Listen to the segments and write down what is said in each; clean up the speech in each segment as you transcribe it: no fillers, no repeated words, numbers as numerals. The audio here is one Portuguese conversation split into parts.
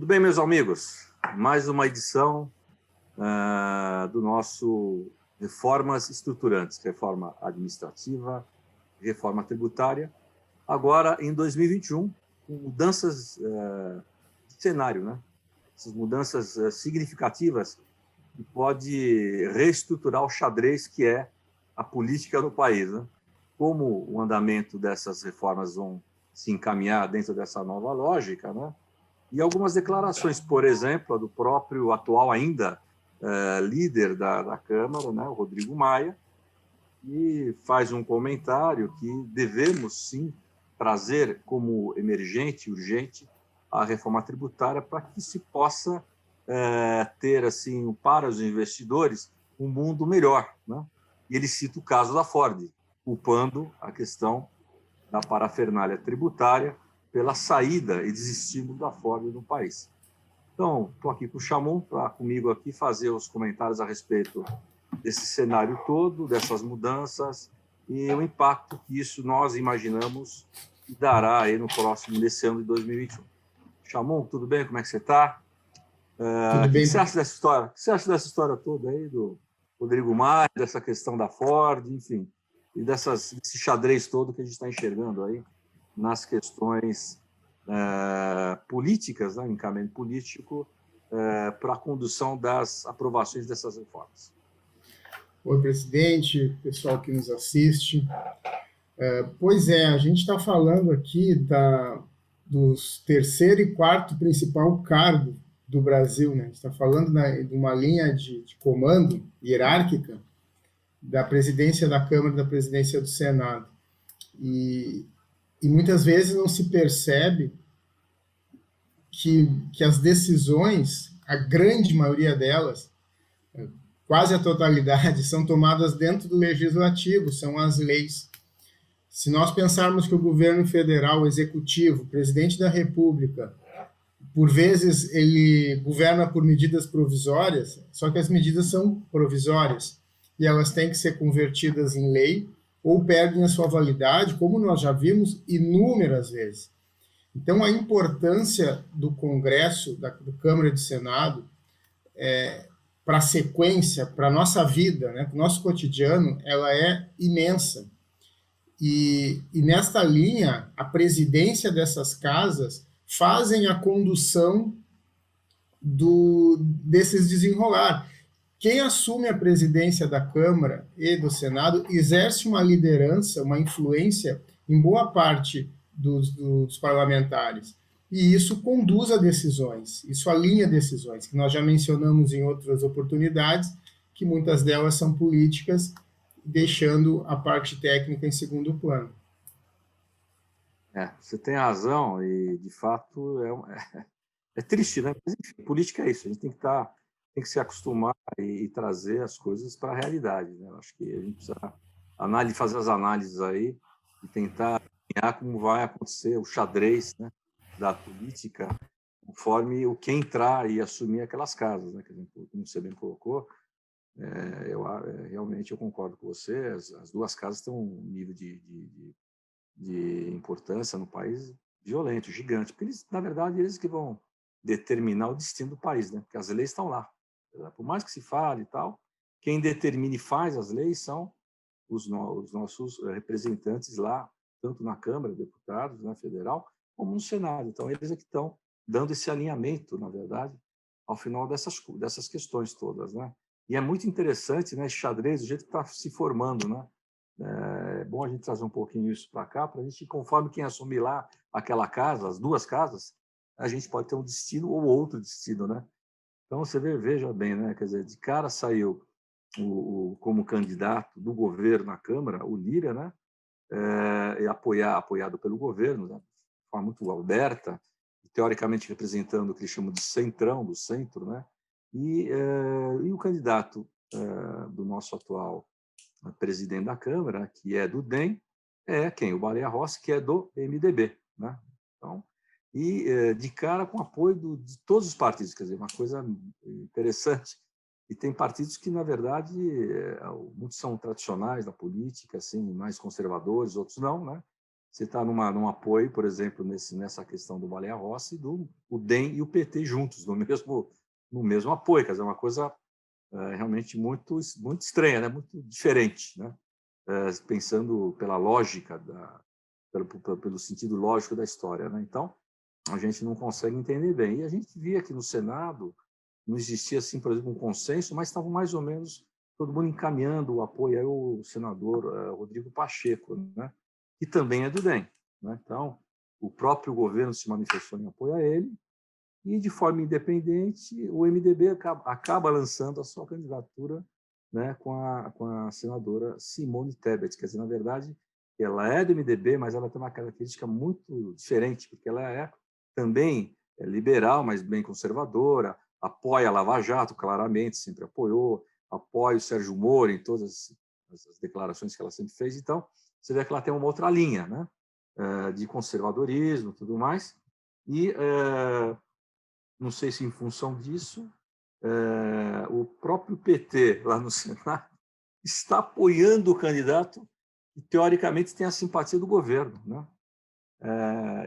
Tudo bem, meus amigos? Mais uma edição do nosso Reformas Estruturantes, reforma administrativa, reforma tributária, agora em 2021, com mudanças de cenário, né? Essas mudanças significativas que pode reestruturar o xadrez que é a política no país, né? Como o andamento dessas reformas vão se encaminhar dentro dessa nova lógica, né? E algumas declarações, por exemplo, a do próprio atual ainda líder da Câmara, né, o Rodrigo Maia, que faz um comentário que devemos, sim, trazer como emergente, urgente, a reforma tributária para que se possa ter, assim, para os investidores, um mundo melhor, né? E ele cita o caso da Ford, culpando a questão da parafernália tributária pela saída e desestímulo da Ford no país. Então, estou aqui com o Chamon para comigo aqui fazer os comentários a respeito desse cenário todo, dessas mudanças e o impacto que isso nós imaginamos que dará aí nesse ano de 2021. Chamon, tudo bem? Como é que você está? O que você acha dessa história? O que você acha dessa história toda aí do Rodrigo Maia, dessa questão da Ford, enfim, e desse xadrez todo que a gente está enxergando aí nas questões políticas, né, encaminhamento político, para a condução das aprovações dessas reformas? Oi, presidente, pessoal que nos assiste. Pois é, a gente está falando aqui dos terceiro e quarto principal cargo do Brasil, né? A gente está falando de uma linha de comando hierárquica da presidência da Câmara e da presidência do Senado. E muitas vezes não se percebe que as decisões, a grande maioria delas, quase a totalidade, são tomadas dentro do legislativo, são as leis. Se nós pensarmos que o governo federal, o executivo, o presidente da República, por vezes ele governa por medidas provisórias, só que as medidas são provisórias e elas têm que ser convertidas em lei ou perdem a sua validade, como nós já vimos inúmeras vezes. Então, a importância do Congresso, da Câmara e do Senado, para a sequência, para a nossa vida, né, para o nosso cotidiano, ela é imensa. E nesta linha, a presidência dessas casas fazem a condução desses desenrolar. Quem assume a presidência da Câmara e do Senado exerce uma liderança, uma influência em boa parte dos parlamentares. E isso conduz a decisões, isso alinha decisões, que nós já mencionamos em outras oportunidades, que muitas delas são políticas, deixando a parte técnica em segundo plano. Você tem razão e, de fato, é triste, né? Mas, enfim, política é isso, a gente tem que se acostumar e trazer as coisas para a realidade, né? Eu acho que a gente precisa fazer as análises aí e tentar desenhar como vai acontecer o xadrez, né, da política conforme o que entrar e assumir aquelas casas, né? Como você bem colocou, realmente eu concordo com você, as duas casas têm um nível de importância no país violento, gigante, porque eles, na verdade, eles que vão determinar o destino do país, né? Porque as leis estão lá. Por mais que se fale e tal, quem determina e faz as leis são os nossos representantes lá, tanto na Câmara, deputados, na Federal, como no Senado. Então, eles é que estão dando esse alinhamento, na verdade, ao final dessas questões todas, né? E é muito interessante, né, esse xadrez, o jeito que está se formando, né? É bom a gente trazer um pouquinho isso para cá, para a gente, conforme quem assumir lá aquela casa, as duas casas, a gente pode ter um destino ou outro destino, né? Então, você veja bem, né? Quer dizer, de cara saiu como candidato do governo na Câmara, o Lira, né? Apoiado pelo governo, né? De forma muito aberta, teoricamente representando o que eles chamam de centrão, do centro, né? E o candidato do nosso atual presidente da Câmara, que é do DEM, é quem? O Baleia Rossi, que é do MDB, né? Então, e de cara com apoio de todos os partidos, quer dizer, uma coisa interessante. E tem partidos que, na verdade, muitos são tradicionais da política, assim, mais conservadores, outros não, né? você está num apoio, por exemplo, nessa questão do Baleia Rossi, o DEM e o PT juntos, no mesmo apoio, quer dizer, uma coisa realmente muito, muito estranha, né? Muito diferente, né? Pensando pela lógica, pelo sentido lógico da história, né? Então, a gente não consegue entender bem. E a gente via que no Senado não existia, assim, por exemplo, um consenso, mas estava mais ou menos todo mundo encaminhando o apoio ao senador Rodrigo Pacheco, né? Que também é do DEM, né? Então, o próprio governo se manifestou em apoio a ele e, de forma independente, o MDB acaba lançando a sua candidatura, né, com a senadora Simone Tebet. Quer dizer, na verdade, ela é do MDB, mas ela tem uma característica muito diferente, porque ela é também liberal, mas bem conservadora, apoia a Lava Jato, claramente, sempre apoiou, apoia o Sérgio Moro em todas as declarações que ela sempre fez. Então, você vê que ela tem uma outra linha, né, de conservadorismo e tudo mais. E não sei se em função disso, o próprio PT, lá no Senado, está apoiando o candidato que, teoricamente, tem a simpatia do governo, né?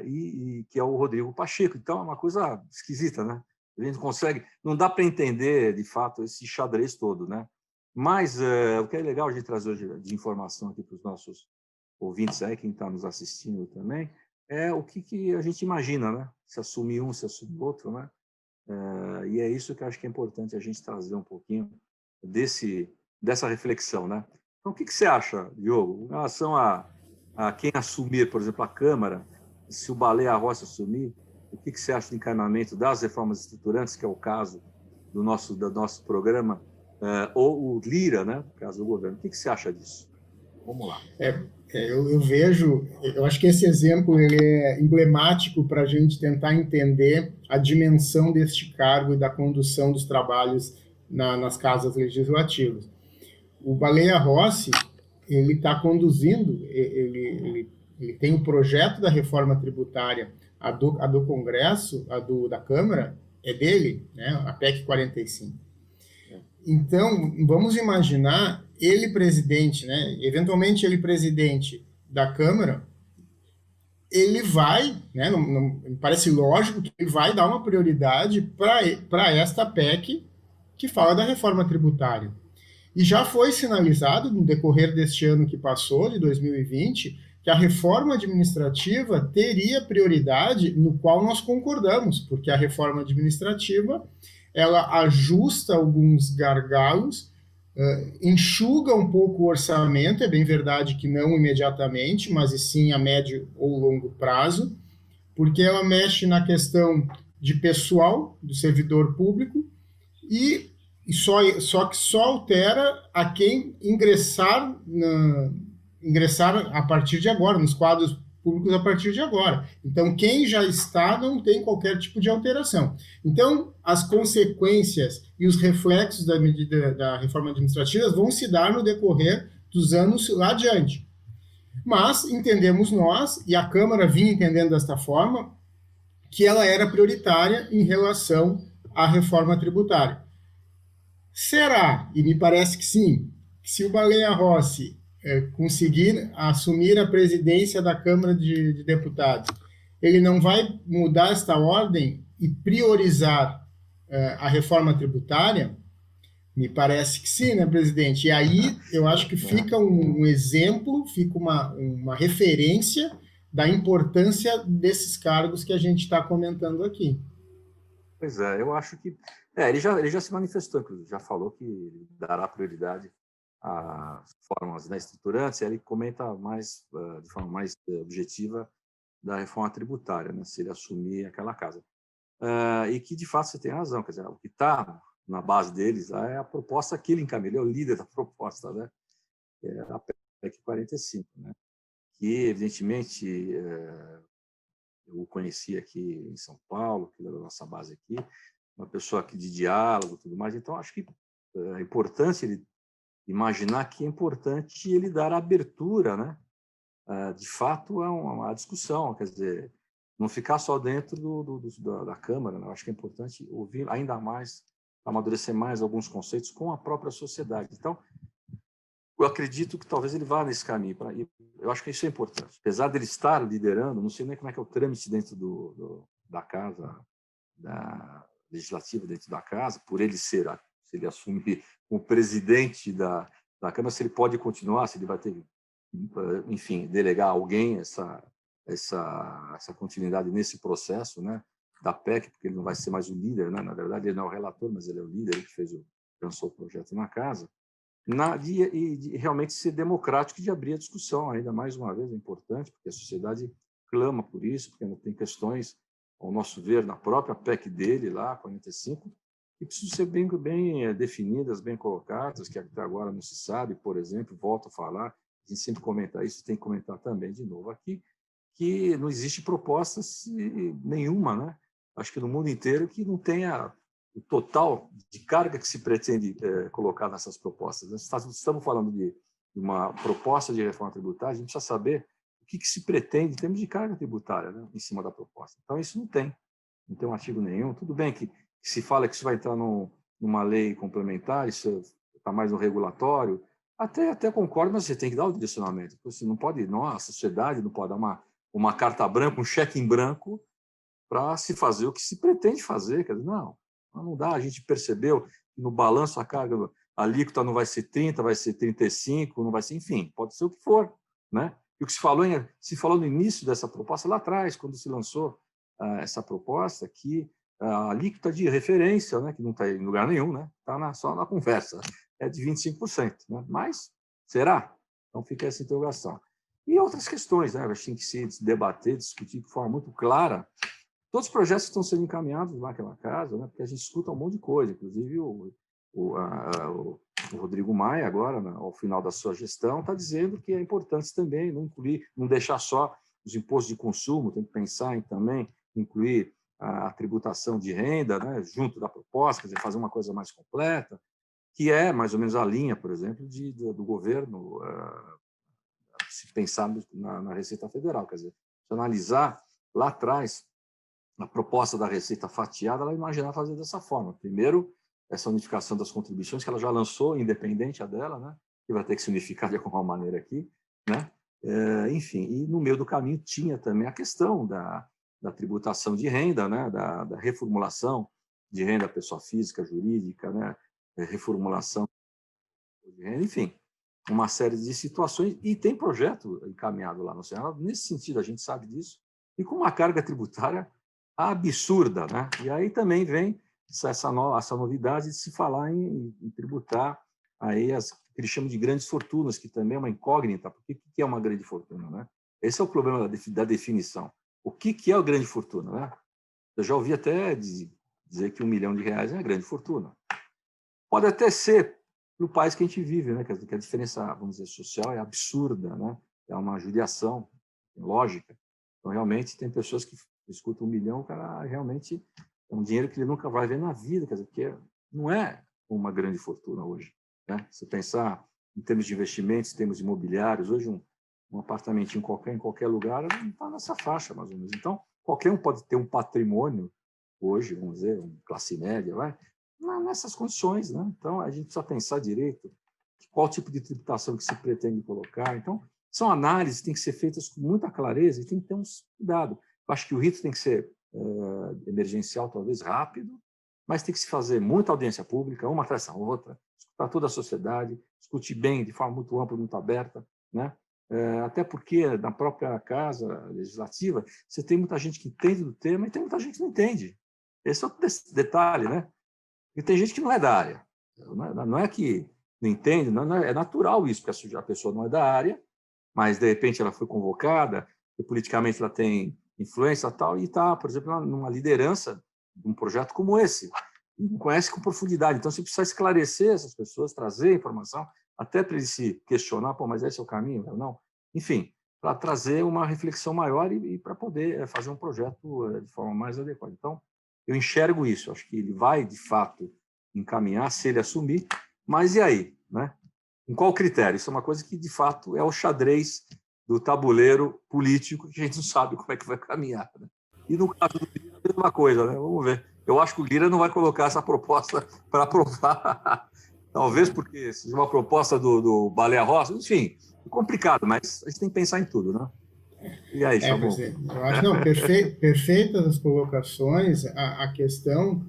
E que é o Rodrigo Pacheco. Então, é uma coisa esquisita, né? A gente consegue... Não dá para entender, de fato, esse xadrez todo, né? Mas o que é legal a gente trazer hoje de informação aqui para os nossos ouvintes aí, quem está nos assistindo também, é o que a gente imagina, né? Se assumir um, se assumir outro, né? E é isso que eu acho que é importante a gente trazer um pouquinho dessa reflexão, né? Então, o que você acha, Diogo, em relação a quem assumir, por exemplo, a Câmara, se o Baleia Rossi assumir, o que você acha do encaminhamento das reformas estruturantes, que é o caso do nosso programa, ou o Lira, né, no caso do governo? O que você acha disso? Vamos lá. Eu acho que esse exemplo ele é emblemático para a gente tentar entender a dimensão deste cargo e da condução dos trabalhos nas casas legislativas. O Baleia Rossi, ele está conduzindo, ele tem um projeto da reforma tributária, a do Congresso, da Câmara, é dele, né, a PEC 45. Então, vamos imaginar ele presidente, né? Eventualmente ele presidente da Câmara, ele vai, né? Não parece lógico que ele vai dar uma prioridade para esta PEC que fala da reforma tributária. E já foi sinalizado no decorrer deste ano que passou, de 2020, que a reforma administrativa teria prioridade, no qual nós concordamos, porque a reforma administrativa ela ajusta alguns gargalos, enxuga um pouco o orçamento, é bem verdade que não imediatamente, mas sim a médio ou longo prazo, porque ela mexe na questão de pessoal do servidor público e só que só altera a quem ingressar a partir de agora, nos quadros públicos a partir de agora. Então, quem já está não tem qualquer tipo de alteração. Então, as consequências e os reflexos da medida da reforma administrativa vão se dar no decorrer dos anos lá adiante. Mas entendemos nós, e a Câmara vinha entendendo desta forma, que ela era prioritária em relação à reforma tributária. Será, e me parece que sim, que se o Baleia Rossi conseguir assumir a presidência da Câmara de Deputados, ele não vai mudar esta ordem e priorizar a reforma tributária? Me parece que sim, né, presidente? E aí eu acho que fica um exemplo, fica uma referência da importância desses cargos que a gente está comentando aqui. Pois é, eu acho que... ele já se manifestou, inclusive, já falou que dará prioridade às formas, né, estruturantes, e ele comenta mais, de forma mais objetiva da reforma tributária, né, se ele assumir aquela casa. E que, de fato, você tem razão, quer dizer, o que está na base deles é a proposta que ele encaminhou, ele é o líder da proposta, né, que é a PEC 45, né, que, evidentemente, eu o conheci aqui em São Paulo, que era a nossa base aqui, uma pessoa aqui de diálogo e tudo mais. Então, acho que é importante ele imaginar que é importante ele dar abertura, né? De fato, é uma discussão, quer dizer, não ficar só dentro da Câmara, né? Eu acho que é importante ouvir ainda mais, amadurecer mais alguns conceitos com a própria sociedade. Então, eu acredito que talvez ele vá nesse caminho. E eu acho que isso é importante. Apesar dele estar liderando, não sei nem como é que é o trâmite dentro da casa, da legislativa dentro da casa, por ele ser, se ele assumir como presidente da Câmara, se ele pode continuar, se ele vai ter, enfim, delegar a alguém essa continuidade nesse processo, né, da PEC, porque ele não vai ser mais o líder, né? Na verdade, ele não é o relator, mas ele é o líder, ele que lançou o projeto na casa, de realmente ser democrático e de abrir a discussão. Ainda mais uma vez é importante, porque a sociedade clama por isso, porque tem questões, ao nosso ver, na própria PEC dele, lá, 45, que precisam ser bem definidas, bem colocadas, que até agora não se sabe, por exemplo, volto a falar, a gente sempre comenta isso, tem que comentar também de novo aqui, que não existe proposta nenhuma, né? Acho que no mundo inteiro que não tenha o total de carga que se pretende colocar nessas propostas. Estamos falando de uma proposta de reforma tributária, a gente precisa saber o que se pretende em termos de carga tributária, né, em cima da proposta. Então, isso não tem um artigo nenhum. Tudo bem que se fala que isso vai entrar numa lei complementar, isso está mais no regulatório, até concordo, mas você tem que dar o direcionamento. Você não pode, a sociedade não pode dar uma carta branca, um cheque em branco para se fazer o que se pretende fazer. Quer dizer, não dá. A gente percebeu que no balanço a carga, a alíquota não vai ser 30, vai ser 35, não vai ser, enfim, pode ser o que for, né? E o que se falou no início dessa proposta, lá atrás, quando se lançou essa proposta, que a alíquota de referência, né, que não está em lugar nenhum, né, está só na conversa, é de 25%. Né? Mas será? Então fica essa interrogação. E outras questões, né? Acho que tem que se debater, discutir de forma muito clara. Todos os projetos que estão sendo encaminhados naquela casa, né, porque a gente escuta um monte de coisa, inclusive o Rodrigo Maia, agora, ao final da sua gestão, está dizendo que é importante também não deixar só os impostos de consumo, tem que pensar em também incluir a tributação de renda, né, junto da proposta, quer dizer, fazer uma coisa mais completa, que é mais ou menos a linha, por exemplo, do governo, se pensar na Receita Federal. Quer dizer, se analisar lá atrás a proposta da Receita fatiada, ela imaginava fazer dessa forma. Primeiro, essa unificação das contribuições, que ela já lançou, independente dela, né, que vai ter que se unificar de alguma maneira aqui, né? Enfim, e no meio do caminho tinha também a questão da tributação de renda, né, da reformulação de renda pessoa física, jurídica, né, reformulação de renda, enfim, uma série de situações, e tem projeto encaminhado lá no Senado, nesse sentido, a gente sabe disso, e com uma carga tributária absurda, né? E aí também vem essa novidade de se falar em tributar aí as que eles chamam de grandes fortunas, que também é uma incógnita, porque o que é uma grande fortuna, né? Esse é o problema da definição. O que é a grande fortuna, né? Eu já ouvi até dizer que R$1 milhão é a grande fortuna. Pode até ser no país que a gente vive, né? Que a diferença, vamos dizer, social é absurda, né? É uma judiação lógica. Então, realmente, tem pessoas que escutam R$1 milhão, o cara realmente é um dinheiro que ele nunca vai ver na vida, quer dizer, porque não é uma grande fortuna hoje, né? Se pensar em termos de investimentos, em termos imobiliários, hoje um apartamentinho em qualquer lugar está nessa faixa, mais ou menos. Então, qualquer um pode ter um patrimônio hoje, vamos dizer, classe média, nessas condições, né? Então, a gente precisa pensar direito qual tipo de tributação que se pretende colocar. Então, são análises que têm que ser feitas com muita clareza e tem que ter um cuidado. Eu acho que o rito tem que ser emergencial, talvez rápido, mas tem que se fazer muita audiência pública, uma atrás da outra, escutar toda a sociedade, discutir bem, de forma muito ampla, muito aberta, né? Até porque na própria casa legislativa você tem muita gente que entende do tema e tem muita gente que não entende. Esse é outro detalhe, né? E tem gente que não é da área. Não é que não entende, não é natural isso, porque a pessoa não é da área, mas de repente ela foi convocada, e politicamente ela tem influência tal, e está, por exemplo, numa liderança de um projeto como esse, e não conhece com profundidade. Então, você precisa esclarecer essas pessoas, trazer informação, até para eles se questionar, mas esse é o caminho? Não. Enfim, para trazer uma reflexão maior e para poder fazer um projeto de forma mais adequada. Então, eu enxergo isso, acho que ele vai, de fato, encaminhar, se ele assumir, mas e aí? Né? Com qual critério? Isso é uma coisa que, de fato, é o xadrez do tabuleiro político, que a gente não sabe como é que vai caminhar. Né? E no caso do Lira, é a mesma coisa, né? Vamos ver. Eu acho que o Lira não vai colocar essa proposta para aprovar Talvez porque seja uma proposta do Baleia Rossi, enfim, é complicado, mas a gente tem que pensar em tudo, né? E aí, Samu? Presidente, eu acho, não, perfeitas as colocações. A questão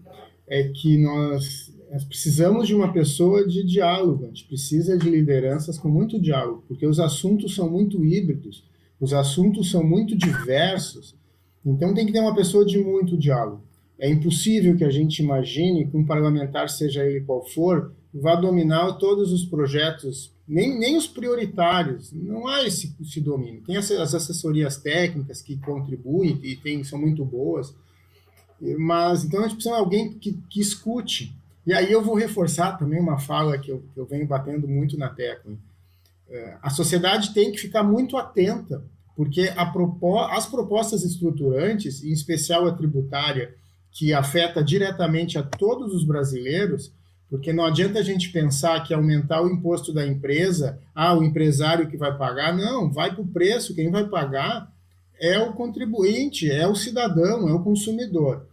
é que nós precisamos de uma pessoa de diálogo, a gente precisa de lideranças com muito diálogo, porque os assuntos são muito híbridos, os assuntos são muito diversos, então tem que ter uma pessoa de muito diálogo. É impossível que a gente imagine que um parlamentar, seja ele qual for, vá dominar todos os projetos, nem os prioritários, não há esse domínio. Tem as assessorias técnicas que contribuem e são muito boas, mas então a gente precisa de alguém que escute. E aí eu vou reforçar também uma fala que eu venho batendo muito na tecla. A sociedade tem que ficar muito atenta, porque as propostas estruturantes, em especial a tributária, que afeta diretamente a todos os brasileiros, porque não adianta a gente pensar que aumentar o imposto da empresa, o empresário que vai pagar, não, vai para o preço, quem vai pagar é o contribuinte, é o cidadão, é o consumidor.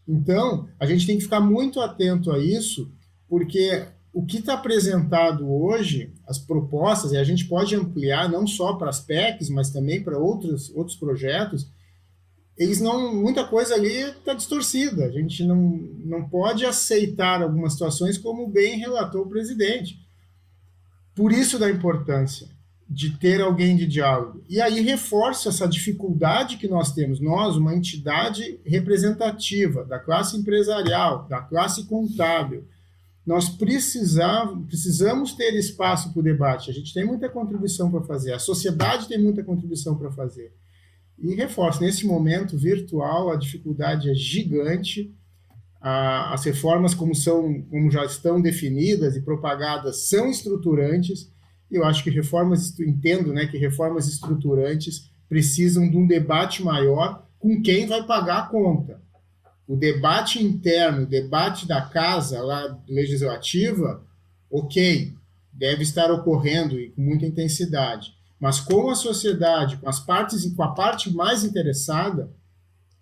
Então, a gente tem que ficar muito atento a isso, porque o que está apresentado hoje, as propostas, e a gente pode ampliar não só para as PECs, mas também para outros projetos, eles não, muita coisa ali está distorcida. A gente não pode aceitar algumas situações, como bem relatou o presidente. Por isso da importância de ter alguém de diálogo. E aí reforça essa dificuldade que nós temos, nós, uma entidade representativa da classe empresarial, da classe contábil, nós precisamos ter espaço para o debate. A gente tem muita contribuição para fazer, a sociedade tem muita contribuição para fazer. E reforço, nesse momento virtual, a dificuldade é gigante, as reformas como já estão definidas e propagadas são estruturantes. E eu acho que entendo, né, que reformas estruturantes precisam de um debate maior com quem vai pagar a conta. O debate interno, o debate da casa lá legislativa, ok, deve estar ocorrendo e com muita intensidade. Mas com a sociedade, com as partes e com a parte mais interessada,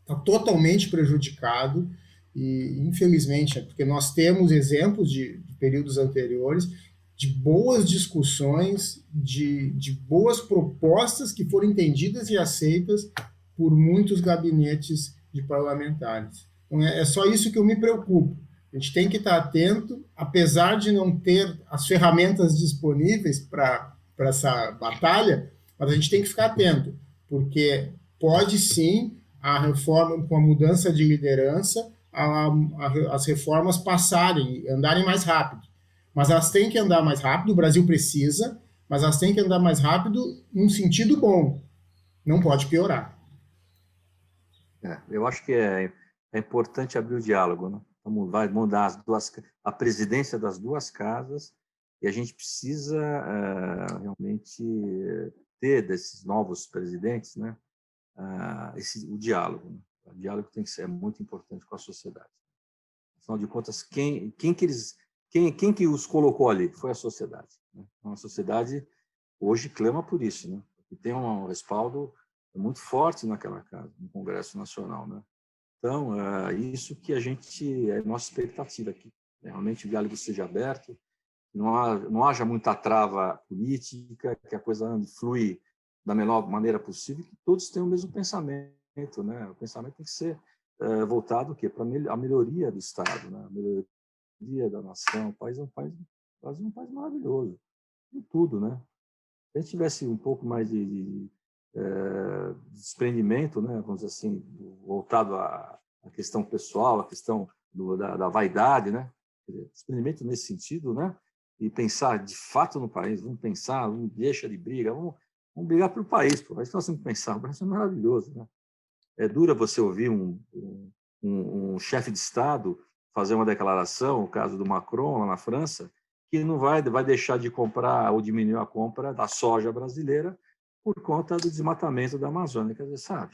está totalmente prejudicado. E, infelizmente, porque nós temos exemplos de períodos anteriores de boas discussões, de boas propostas que foram entendidas e aceitas por muitos gabinetes de parlamentares. Então, é só isso que eu me preocupo. A gente tem que estar atento, apesar de não ter as ferramentas disponíveis para essa batalha, mas a gente tem que ficar atento, porque pode sim a reforma, com a mudança de liderança, as reformas passarem, andarem mais rápido. Mas elas têm que andar mais rápido, o Brasil precisa, mas elas têm que andar mais rápido num sentido bom. Não pode piorar. Eu acho que é importante abrir o diálogo, né? Vai mudar a presidência das duas casas e a gente precisa realmente ter desses novos presidentes, né? O diálogo. Né? O diálogo tem que ser muito importante com a sociedade. Afinal de contas, quem que os colocou ali? Foi a sociedade. Né? Então, a sociedade hoje clama por isso, né? Porque tem um respaldo muito forte naquela casa, no Congresso Nacional, né? Então, isso que é a nossa expectativa aqui. Né? Realmente o diálogo seja aberto, não haja muita trava política, que a coisa flui da melhor maneira possível, que todos tenham o mesmo pensamento, né? O pensamento tem que ser voltado para a melhoria do Estado, né? A melhoria da nação. O país é um país maravilhoso, em tudo, né? Se a gente tivesse um pouco mais de desprendimento, né? Vamos dizer assim, voltado à questão pessoal, à questão da vaidade, né? Desprendimento nesse sentido, né? E pensar de fato no país, vamos deixa de briga, vamos brigar pelo país, pô. A gente nós temos que pensar, o Brasil é maravilhoso, né? É dura você ouvir um chefe de Estado fazer uma declaração, o caso do Macron lá na França, que não vai deixar de comprar ou diminuir a compra da soja brasileira por conta do desmatamento da Amazônia. Quer dizer, sabe?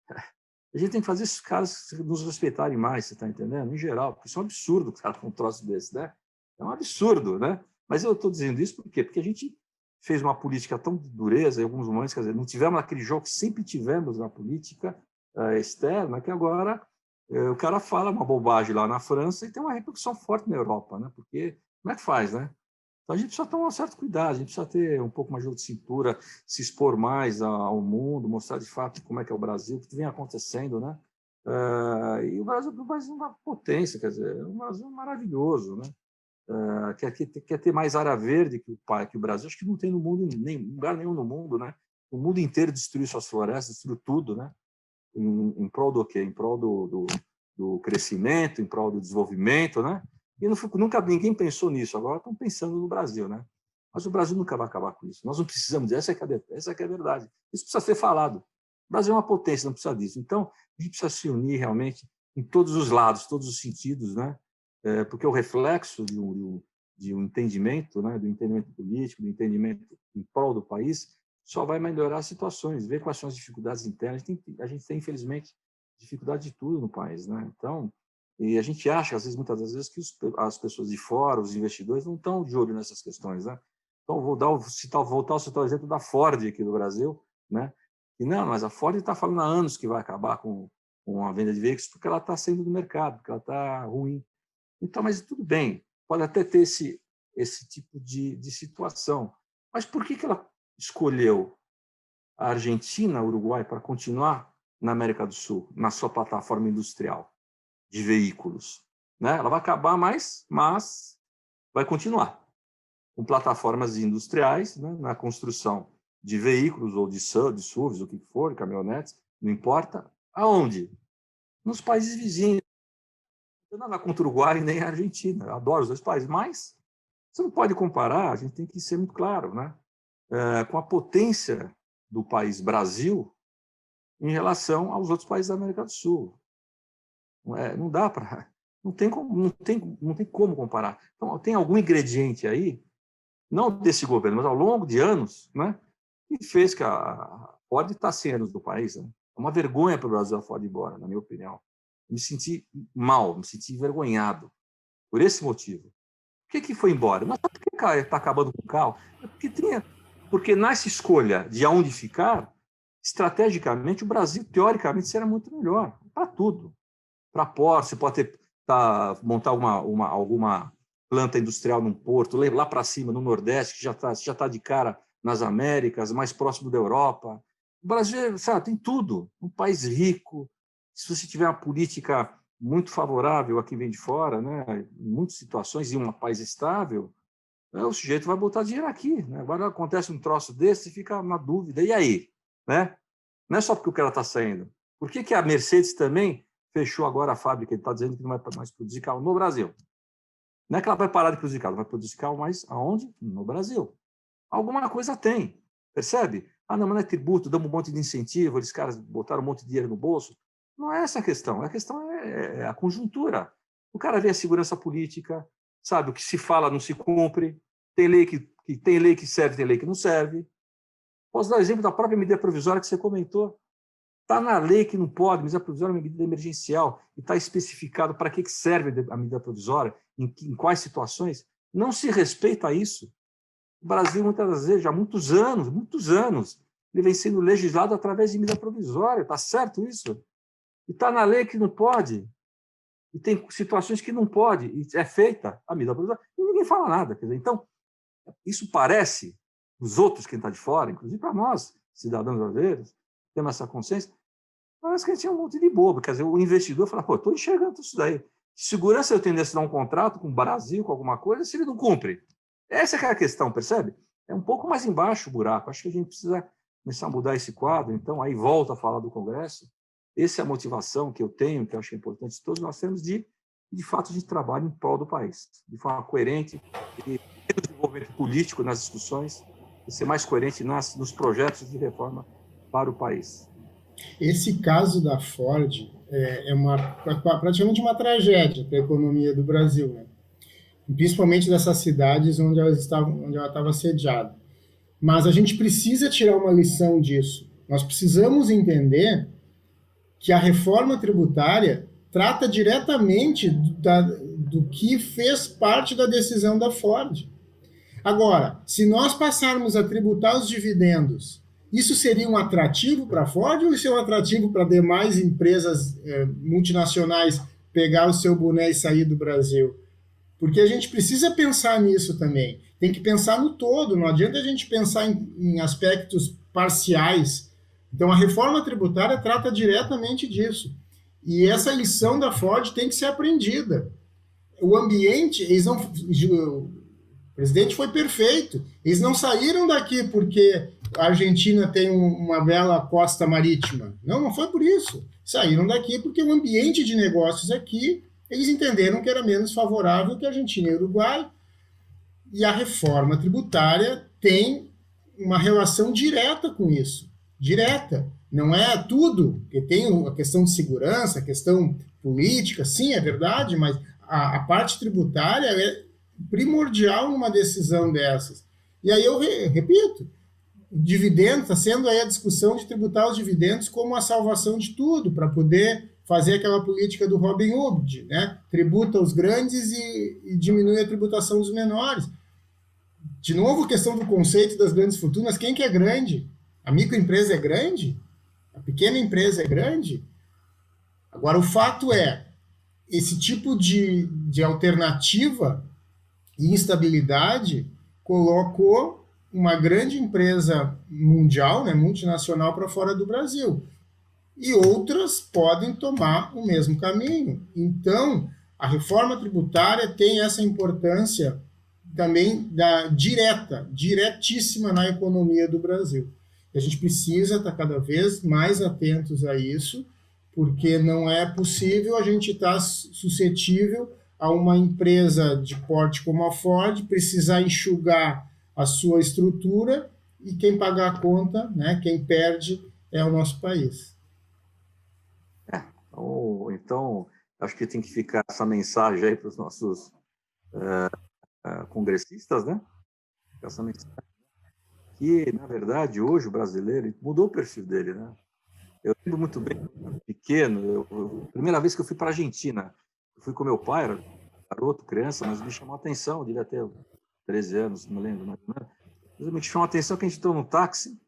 A gente tem que fazer esses caras nos respeitarem mais, você está entendendo? Em geral, porque isso é um absurdo o cara com um troço desse, né? É um absurdo, né? Mas eu estou dizendo isso por quê? Porque a gente fez uma política tão de dureza em alguns momentos, quer dizer, não tivemos aquele jogo que sempre tivemos na política externa, que agora o cara fala uma bobagem lá na França e tem uma repercussão forte na Europa, né? Porque Como é que faz, né? Então, a gente precisa tomar um certo cuidado, a gente precisa ter um pouco mais de cintura, se expor mais ao mundo, mostrar de fato como é que é o Brasil, o que vem acontecendo, né? E o Brasil é uma potência, quer dizer, é um Brasil maravilhoso, né? Quer ter mais área verde que o Brasil, acho que não tem no mundo, nem lugar nenhum no mundo, né? O mundo inteiro destruiu suas florestas, destruiu tudo, né? Em prol do quê? Em prol do crescimento, em prol do desenvolvimento, né? E nunca ninguém pensou nisso. Agora estão pensando no Brasil, né? Mas o Brasil nunca vai acabar com isso. Nós não precisamos disso. Essa é a verdade. Isso precisa ser falado. O Brasil é uma potência, não precisa disso. Então, a gente precisa se unir realmente em todos os lados, todos os sentidos, né? Porque o reflexo de um entendimento, né? Do entendimento político, do entendimento em prol do país, só vai melhorar as situações, ver quais são as dificuldades internas. A gente tem, infelizmente, dificuldade de tudo no país, né? Então, e a gente acha, às vezes, muitas das vezes, que as pessoas de fora, os investidores, não estão de olho nessas questões, né? Então, voltar a citar o exemplo da Ford aqui do Brasil, né? E não, mas a Ford está falando há anos que vai acabar com a venda de veículos porque ela está saindo do mercado, porque ela está ruim. Então, mas tudo bem, pode até ter esse tipo de situação. Mas por que ela escolheu a Argentina, o Uruguai, para continuar na América do Sul, na sua plataforma industrial de veículos, né? Ela vai acabar, mas vai continuar com plataformas industriais, né? Na construção de veículos ou de SUVs, o que for, caminhonetes, não importa. Aonde? Nos países vizinhos. Eu não nada contra o Uruguai nem a Argentina, eu adoro os dois países, mas você não pode comparar, a gente tem que ser muito claro, né? Com a potência do país Brasil em relação aos outros países da América do Sul. Não dá para... Não tem como comparar. Então, tem algum ingrediente aí, não desse governo, mas ao longo de anos, né, que fez que a Ford está 100 anos do país. Né? É uma vergonha para o Brasil a Ford ir embora, na minha opinião. Me senti mal, me senti envergonhado por esse motivo. Por que foi embora? Mas por que está acabando com o carro? Porque nessa escolha de aonde ficar, estrategicamente, o Brasil, teoricamente, será muito melhor para tudo. Para porto, você pode montar alguma planta industrial num porto, lá para cima, no Nordeste, que já tá de cara nas Américas, mais próximo da Europa. O Brasil, sabe, tem tudo. Um país rico. Se você tiver uma política muito favorável a quem vem de fora, né, em muitas situações, e um país estável, o sujeito vai botar dinheiro aqui. Né? Agora acontece um troço desse e fica uma dúvida. E aí? Né? Não é só porque o cara está saindo. Por que a Mercedes também fechou agora a fábrica? Ele está dizendo que não vai mais produzir carro no Brasil. Não é que ela vai parar de produzir carro, ela vai produzir carro, mas aonde? No Brasil. Alguma coisa tem, percebe? Ah, não, mas não é tributo, damos um monte de incentivo, eles caras botaram um monte de dinheiro no bolso. Não é essa a questão é a conjuntura. O cara vê a segurança política, sabe, o que se fala não se cumpre, tem lei que serve, tem lei que não serve. Posso dar o exemplo da própria medida provisória que você comentou. Está na lei que não pode, medida provisória é uma medida emergencial, e está especificado para que serve a medida provisória, em quais situações. Não se respeita a isso. O Brasil, muitas vezes, já há muitos anos, ele vem sendo legislado através de medida provisória. Está certo isso? E está na lei que não pode. E tem situações que não pode. E é feita a medida provisória. E ninguém fala nada. Quer dizer, então, isso parece, os outros, quem está de fora, inclusive para nós, cidadãos brasileiros, temos essa consciência, parece que a gente é um monte de bobo. Quer dizer, o investidor fala, pô, estou enxergando isso daí. Segurança eu tenho de assinar um contrato com o Brasil, com alguma coisa, se ele não cumpre. Essa é a questão, percebe? É um pouco mais embaixo o buraco. Acho que a gente precisa começar a mudar esse quadro. Então, aí volta a falar do Congresso. Essa é a motivação que eu tenho, que eu acho que é importante, todos nós temos de fato, a gente trabalha em prol do país, de forma coerente, e ter desenvolvimento político nas discussões, e ser mais coerente nos projetos de reforma para o país. Esse caso da Ford praticamente uma tragédia para a economia do Brasil, né? Principalmente dessas cidades onde ela estava sediada. Mas a gente precisa tirar uma lição disso. Nós precisamos entender que a reforma tributária trata diretamente do que fez parte da decisão da Ford. Agora, se nós passarmos a tributar os dividendos, isso seria um atrativo para a Ford ou isso é um atrativo para demais empresas multinacionais pegar o seu boné e sair do Brasil? porque a gente precisa pensar nisso também. Tem que pensar no todo, não adianta a gente pensar em aspectos parciais. Então, a reforma tributária trata diretamente disso. E essa lição da Ford tem que ser aprendida. O ambiente, eles não, o presidente foi perfeito. Eles não saíram daqui porque a Argentina tem uma bela costa marítima. Não, não foi por isso. Saíram daqui porque o ambiente de negócios aqui, eles entenderam que era menos favorável que a Argentina e o Uruguai. E a reforma tributária tem uma relação direta com isso. Direta. Não é tudo, porque tem a questão de segurança, a questão política, sim, é verdade, mas a parte tributária é primordial numa decisão dessas. E aí eu repito, dividendos, está sendo aí a discussão de tributar os dividendos como a salvação de tudo, para poder fazer aquela política do Robin Hood, né? Tributa os grandes e diminui a tributação dos menores. De novo, questão do conceito das grandes fortunas, quem que é grande? A microempresa é grande? A pequena empresa é grande? Agora, o fato é, esse tipo de alternativa e instabilidade colocou uma grande empresa mundial, né, multinacional, para fora do Brasil. E outras podem tomar o mesmo caminho. Então, a reforma tributária tem essa importância também diretíssima na economia do Brasil. E a gente precisa estar cada vez mais atentos a isso, porque não é possível a gente estar suscetível a uma empresa de porte como a Ford precisar enxugar a sua estrutura e quem pagar a conta, né, quem perde é o nosso país. Então, acho que tem que ficar essa mensagem aí para os nossos congressistas, né? Essa mensagem que, na verdade, hoje o brasileiro mudou o perfil dele, né? Eu lembro muito bem, pequeno, primeira vez que eu fui para a Argentina, eu fui com meu pai, era garoto, criança, mas me chamou a atenção, eu devia ter 13 anos, não lembro mais ou menos. Mas me chamou a atenção que a gente entrou no táxi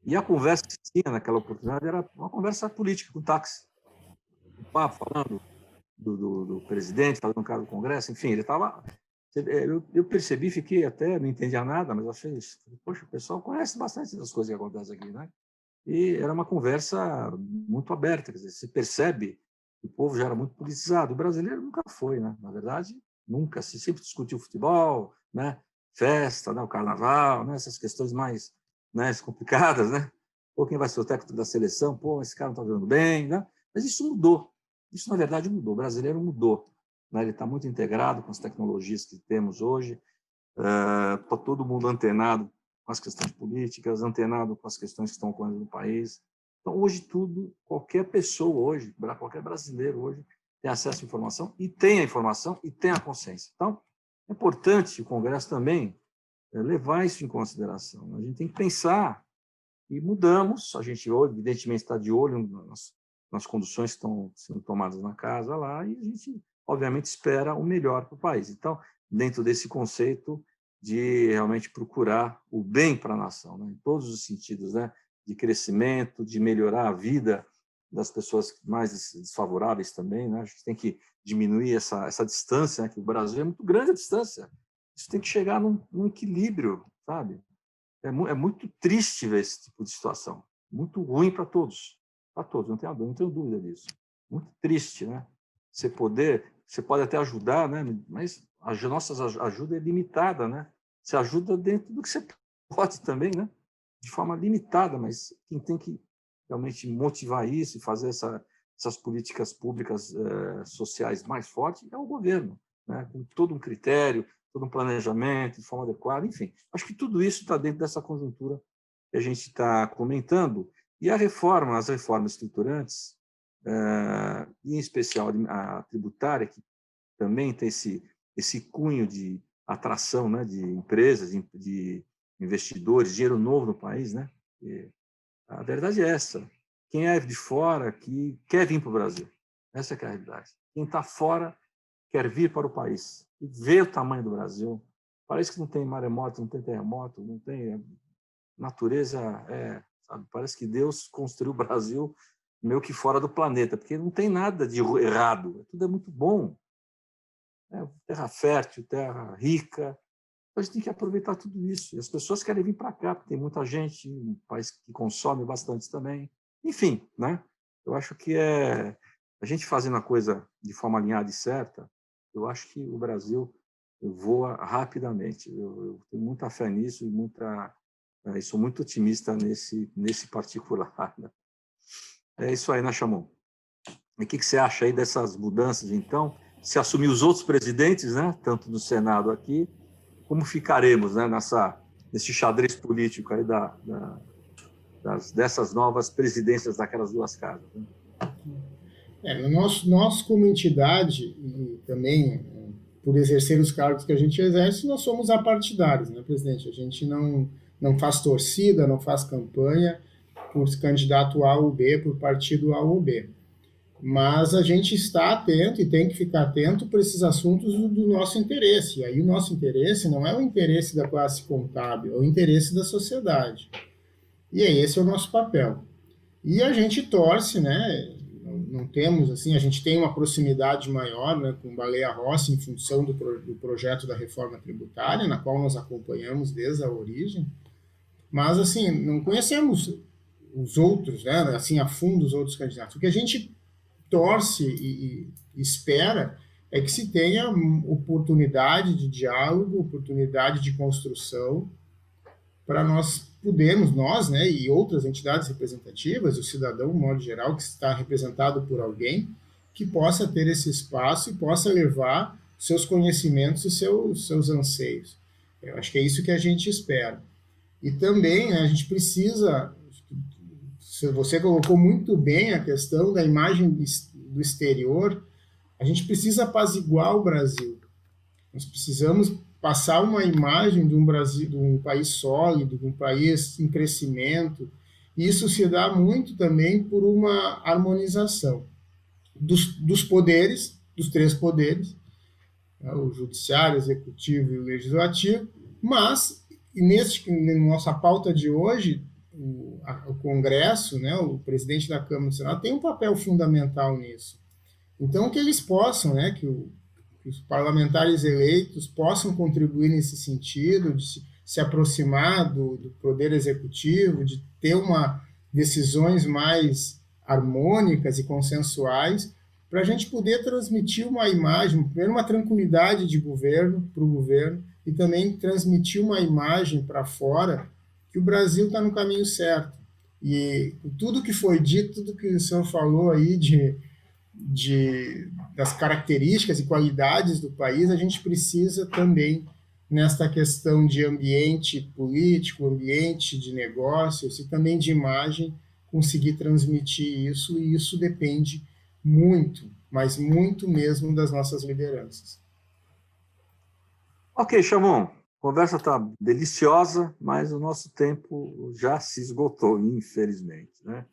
e a conversa que tinha naquela oportunidade era uma conversa política com o táxi. O papo falando do presidente, falando do cara do Congresso, enfim, ele estava... Eu percebi, fiquei até, não entendia nada, mas achei, poxa, o pessoal conhece bastante das coisas que acontecem aqui, né? E era uma conversa muito aberta, quer dizer, se percebe que o povo já era muito politizado. O brasileiro nunca foi, né? Na verdade, nunca. Se sempre discutiu futebol, né? Festa, né? O carnaval, né? Essas questões mais, né? complicadas, né? Pô, quem vai ser o técnico da seleção? Pô, esse cara não está jogando bem, né? Mas isso mudou. Isso, na verdade, mudou. O brasileiro mudou, né? Ele está muito integrado com as tecnologias que temos hoje. Está todo mundo antenado com as questões políticas, antenado com as questões que estão ocorrendo no país. Então, hoje tudo, qualquer pessoa hoje, qualquer brasileiro hoje, tem acesso à informação e tem a informação e tem a consciência. Então, é importante o Congresso também levar isso em consideração. A gente tem que pensar e mudamos. A gente, evidentemente, está de olho nas conduções que estão sendo tomadas na casa lá e a gente, obviamente, espera o melhor para o país. Então, dentro desse conceito de realmente procurar o bem para a nação, né? Em todos os sentidos, né? De crescimento, de melhorar a vida das pessoas mais desfavoráveis também, né? A gente tem que diminuir essa distância, né? Que o Brasil é muito grande a distância. Isso tem que chegar num equilíbrio, sabe? É muito triste ver esse tipo de situação, muito ruim para todos, não tenho dúvida disso. Muito triste, né? Você pode até ajudar, né? Mas a nossa ajuda é limitada, né? Você ajuda dentro do que você pode também, né? De forma limitada, mas quem tem que realmente motivar isso e fazer essas políticas públicas sociais mais fortes é o governo, né? Com todo um critério, todo um planejamento de forma adequada, enfim. Acho que tudo isso está dentro dessa conjuntura que a gente está comentando. E as reformas estruturantes, em especial a tributária, que também tem esse cunho de atração, né, de empresas, de investidores, dinheiro novo no país, né? E a verdade é essa. Quem é de fora que quer vir para o Brasil. Essa é a realidade. Quem está fora quer vir para o país e ver o tamanho do Brasil. Parece que não tem maremoto, não tem terremoto, não tem... Natureza, sabe? Parece que Deus construiu o Brasil meio que fora do planeta, porque não tem nada de errado, tudo é muito bom. né? Terra fértil, terra rica. A gente tem que aproveitar tudo isso. E as pessoas querem vir para cá, porque tem muita gente, um país que consome bastante também. Enfim, né? Eu acho que a gente fazendo a coisa de forma alinhada e certa, eu acho que o Brasil voa rapidamente. Eu tenho muita fé nisso e sou muito otimista nesse particular. Né? É isso aí, né, Chamon? E o que você acha aí dessas mudanças, então? Se assumir os outros presidentes, né, tanto do Senado aqui, como ficaremos, né, nesse xadrez político aí dessas novas presidências daquelas duas casas? Né? Nós, como entidade, e também por exercer os cargos que a gente exerce, nós somos apartidários, né, presidente? A gente não faz torcida, não faz campanha por candidato A ou B, por partido A ou B. Mas a gente está atento e tem que ficar atento para esses assuntos do nosso interesse. E aí o nosso interesse não é o interesse da classe contábil, é o interesse da sociedade. E aí esse é o nosso papel. E a gente torce, né? Não temos, assim, a gente tem uma proximidade maior, né, com Baleia Rossi em função do projeto da reforma tributária, na qual nós acompanhamos desde a origem, mas, assim, não conhecemos os outros, né, assim, a fundo os outros candidatos. O que a gente torce e espera é que se tenha oportunidade de diálogo, oportunidade de construção, para nós podermos, né, e outras entidades representativas, o cidadão, de modo geral, que está representado por alguém, que possa ter esse espaço e possa levar seus conhecimentos e seus anseios. Eu acho que é isso que a gente espera. E também, né, a gente precisa, você colocou muito bem a questão da imagem do exterior, a gente precisa apaziguar o Brasil. Nós precisamos passar uma imagem de um Brasil, de um país sólido, de um país em crescimento. E isso se dá muito também por uma harmonização dos poderes, dos três poderes, né, o judiciário, o executivo e o legislativo, mas na nossa pauta de hoje, o Congresso, né, o presidente da Câmara do Senado, tem um papel fundamental nisso. Então, que eles possam, né, que os parlamentares eleitos possam contribuir nesse sentido, de se aproximar do poder executivo, de ter decisões mais harmônicas e consensuais, para a gente poder transmitir uma imagem, primeiro uma tranquilidade de governo para o governo, e também transmitir uma imagem para fora que o Brasil está no caminho certo. E tudo que foi dito, tudo que o senhor falou aí das características e qualidades do país, a gente precisa também, nesta questão de ambiente político, ambiente de negócios e também de imagem, conseguir transmitir isso, e isso depende muito, mas muito mesmo das nossas lideranças. Ok, Chamon, a conversa está deliciosa, mas o nosso tempo já se esgotou, infelizmente, né?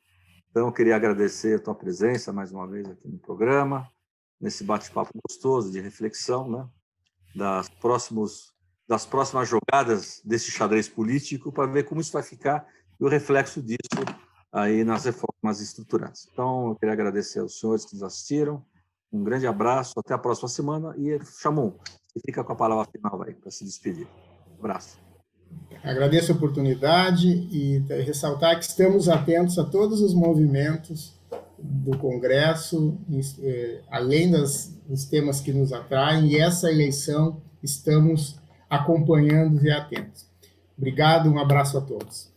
Então, eu queria agradecer a tua presença mais uma vez aqui no programa, nesse bate-papo gostoso de reflexão, né, das próximas jogadas desse xadrez político, para ver como isso vai ficar e o reflexo disso aí nas reformas estruturantes. Então, eu queria agradecer aos senhores que nos assistiram, um grande abraço, até a próxima semana, e Chamon, você fica com a palavra final aí, para se despedir. Um abraço. Agradeço a oportunidade e ressaltar que estamos atentos a todos os movimentos do Congresso, além dos temas que nos atraem, e essa eleição estamos acompanhando e atentos. Obrigado, um abraço a todos.